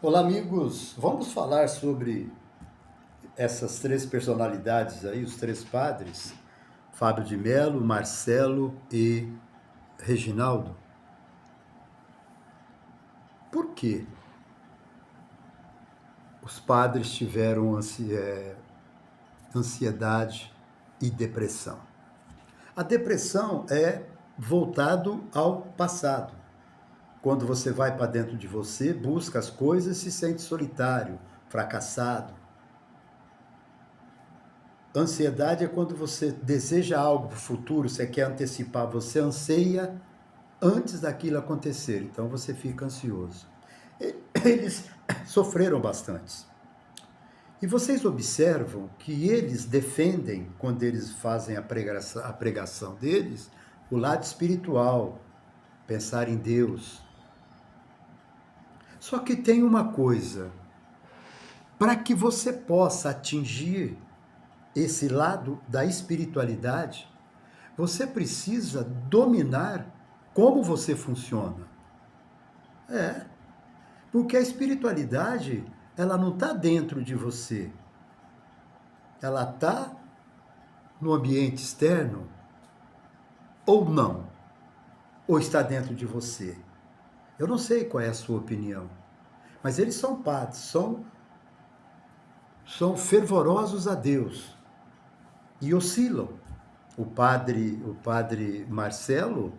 Olá, amigos. Vamos falar sobre essas três personalidades aí, os três padres, Fábio de Melo, Marcelo e Reginaldo. Por que os padres tiveram ansiedade e depressão? A depressão é voltado ao passado. Quando você vai para dentro de você, busca as coisas, se sente solitário, fracassado. Ansiedade é quando você deseja algo para o futuro, você quer antecipar, você anseia antes daquilo acontecer, então você fica ansioso. Eles sofreram bastante. E vocês observam que eles defendem, quando eles fazem a pregação deles, o lado espiritual, pensar em Deus. Só que tem uma coisa, para que você possa atingir esse lado da espiritualidade, você precisa dominar como você funciona. É, porque a espiritualidade, ela não está dentro de você. Ela está no ambiente externo ou não? Ou está dentro de você? Eu não sei qual é a sua opinião, mas eles são padres, são fervorosos a Deus e oscilam. O padre Marcelo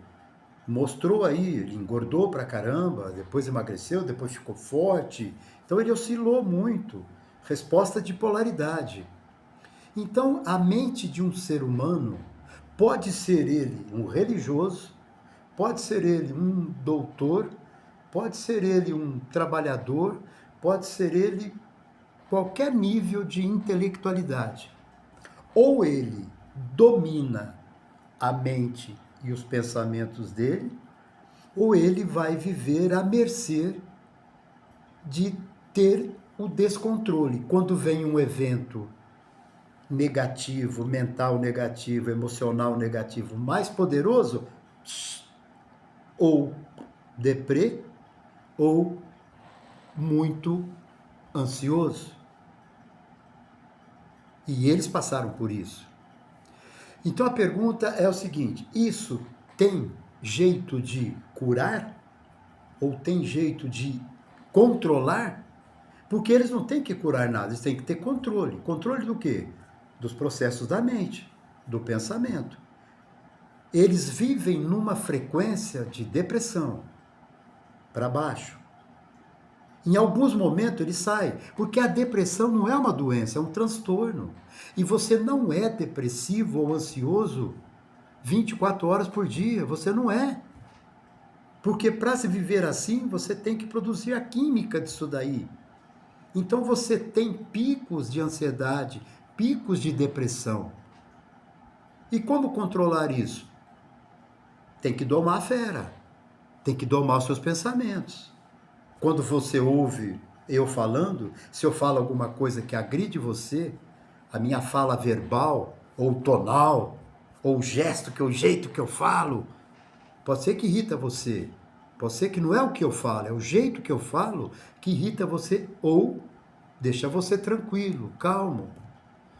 mostrou aí, ele engordou pra caramba, depois emagreceu, depois ficou forte. Então ele oscilou muito. Resposta de polaridade. Então a mente de um ser humano pode ser ele um religioso, pode ser ele um doutor, pode ser ele um trabalhador, pode ser ele qualquer nível de intelectualidade. Ou ele domina a mente e os pensamentos dele, ou ele vai viver à mercê de ter o descontrole. Quando vem um evento negativo, mental negativo, emocional negativo mais poderoso, ou deprê, ou muito ansioso. E eles passaram por isso. Então a pergunta é o seguinte: isso tem jeito de curar? Ou tem jeito de controlar? Porque eles não têm que curar nada, eles têm que ter controle. Controle do quê? Dos processos da mente, do pensamento. Eles vivem numa frequência de depressão, para baixo. Em alguns momentos ele sai, porque a depressão não é uma doença, é um transtorno. E você não é depressivo ou ansioso 24 horas por dia, você não é. Porque para se viver assim, você tem que produzir a química disso daí. Então você tem picos de ansiedade, picos de depressão. E como controlar isso? Tem que domar a fera, tem que domar os seus pensamentos. Quando você ouve eu falando, se eu falo alguma coisa que agride você, a minha fala verbal, ou tonal, ou o gesto, que é o jeito que eu falo, pode ser que irrita você. Pode ser que não é o que eu falo, é o jeito que eu falo que irrita você ou deixa você tranquilo, calmo.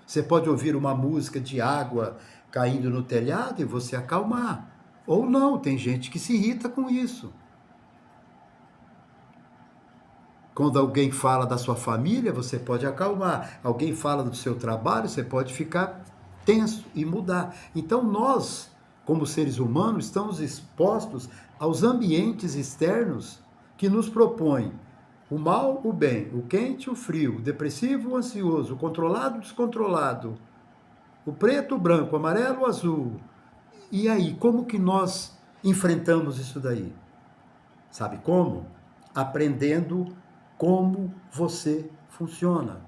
Você pode ouvir uma música de água caindo no telhado e você acalmar. Ou não, tem gente que se irrita com isso. Quando alguém fala da sua família, você pode acalmar. Alguém fala do seu trabalho, você pode ficar tenso e mudar. Então nós, como seres humanos, estamos expostos aos ambientes externos que nos propõem o mal, o bem, o quente, o frio, o depressivo, o ansioso, o controlado, o descontrolado, o preto, o branco, o amarelo, o azul. E aí, como que nós enfrentamos isso daí? Sabe como? Aprendendo como você funciona.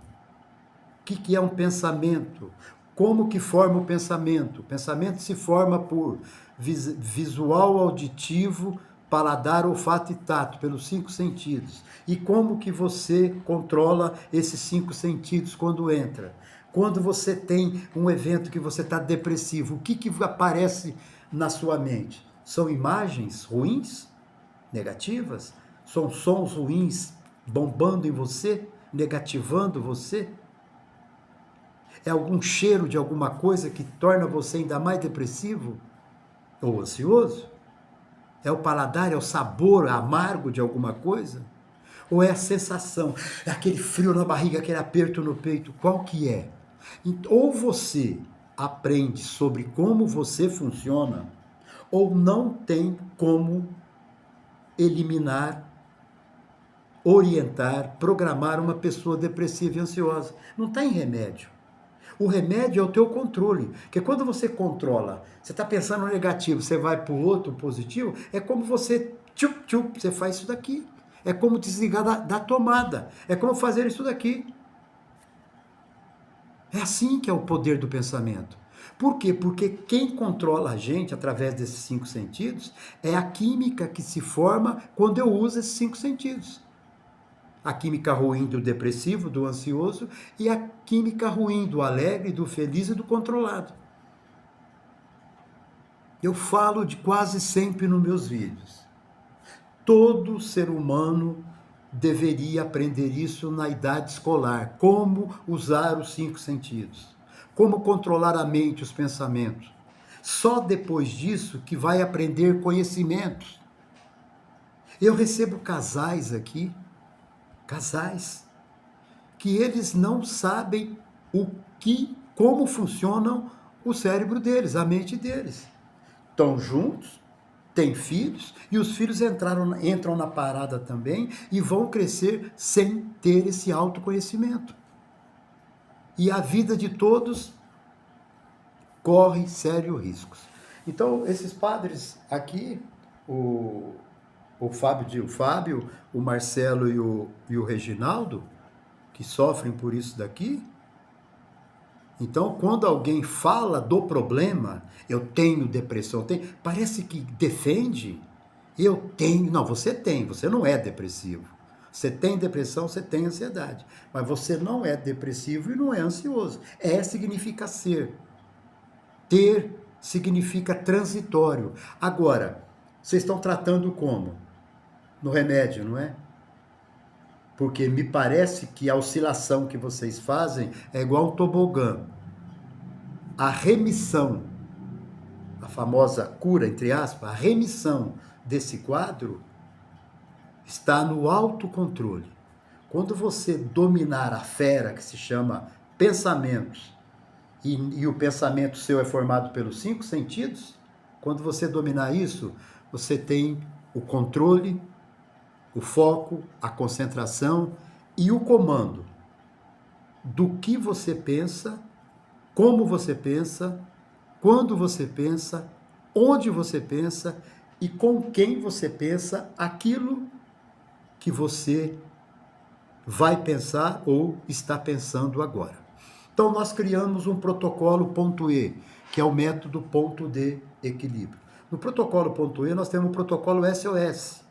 O que é um pensamento? Como que forma o pensamento? O pensamento se forma por visual, auditivo, paladar, olfato e tato, pelos 5 sentidos. E como que você controla esses 5 sentidos quando entra? Quando você tem um evento que você está depressivo, o que aparece na sua mente? São imagens ruins? Negativas? São sons ruins bombando em você, negativando você? É algum cheiro de alguma coisa que torna você ainda mais depressivo ou ansioso? É o paladar, é o sabor amargo de alguma coisa? Ou é a sensação, é aquele frio na barriga, aquele aperto no peito? Qual que é? Ou você aprende sobre como você funciona, ou não tem como eliminar, orientar, programar uma pessoa depressiva e ansiosa. Não tem remédio. O remédio é o teu controle, porque quando você controla, você está pensando no negativo, você vai para o outro positivo, é como você, você faz isso daqui. É como desligar da tomada, é como fazer isso daqui. É assim que é o poder do pensamento. Por quê? Porque quem controla a gente através desses 5 sentidos é a química que se forma quando eu uso esses 5 sentidos. A química ruim do depressivo, do ansioso, e a química ruim do alegre, do feliz e do controlado. Eu falo de quase sempre nos meus vídeos. Todo ser humano deveria aprender isso na idade escolar. Como usar os 5 sentidos. Como controlar a mente, os pensamentos. Só depois disso que vai aprender conhecimentos. Eu recebo casais aqui, que eles não sabem como funcionam o cérebro deles, a mente deles. Estão juntos, têm filhos, e os filhos entram na parada também e vão crescer sem ter esse autoconhecimento. E a vida de todos corre sérios riscos. Então, esses padres aqui, o Fábio, o Marcelo e o Reginaldo, que sofrem por isso daqui. Então, quando alguém fala do problema, eu tenho depressão, parece que defende, eu tenho. Não, você tem, você não é depressivo. Você tem depressão, você tem ansiedade. Mas você não é depressivo e não é ansioso. Significa ser. Ter significa transitório. Agora, vocês estão tratando como? No remédio, não é? Porque me parece que a oscilação que vocês fazem é igual um tobogã. A remissão, a famosa cura, entre aspas, a remissão desse quadro está no autocontrole. Quando você dominar a fera que se chama pensamentos, e o pensamento seu é formado pelos 5 sentidos, quando você dominar isso, você tem o controle, o foco, a concentração e o comando do que você pensa, como você pensa, quando você pensa, onde você pensa e com quem você pensa aquilo que você vai pensar ou está pensando agora. Então nós criamos um protocolo ponto E, que é o método ponto de equilíbrio. No protocolo ponto E nós temos o protocolo SOS.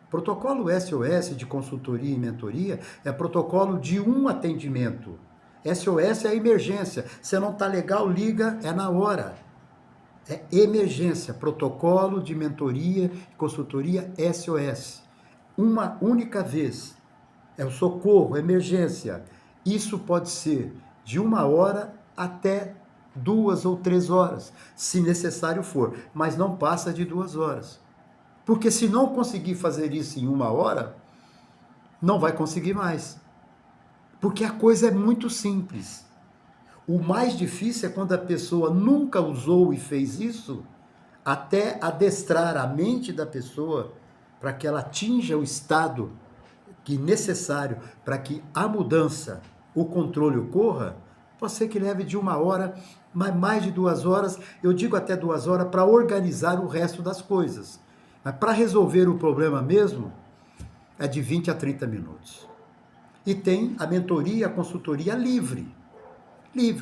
Protocolo SOS de consultoria e mentoria é protocolo de um atendimento. SOS é a emergência. Se não está legal, liga, é na hora. É emergência, protocolo de mentoria e consultoria SOS. Uma única vez. É o socorro, emergência. Isso pode ser de 1 hora até 2 ou 3 horas, se necessário for, mas não passa de 2 horas. Porque se não conseguir fazer isso em 1 hora, não vai conseguir mais. Porque a coisa é muito simples. O mais difícil é quando a pessoa nunca usou e fez isso, até adestrar a mente da pessoa para que ela atinja o estado que necessário para que a mudança, o controle ocorra. Pode ser que leve de 1 hora, mas mais de 2 horas, eu digo até 2 horas, para organizar o resto das coisas. Mas para resolver o problema mesmo, é de 20 a 30 minutos. E tem a mentoria, a consultoria livre,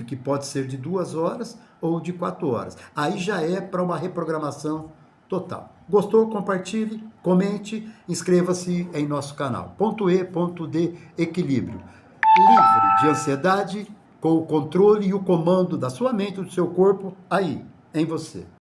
que pode ser de 2 horas ou de 4 horas. Aí já é para uma reprogramação total. Gostou? Compartilhe, comente, inscreva-se em nosso canal. Ponto E, ponto D, equilíbrio. Livre de ansiedade, com o controle e o comando da sua mente, do seu corpo, aí, em você.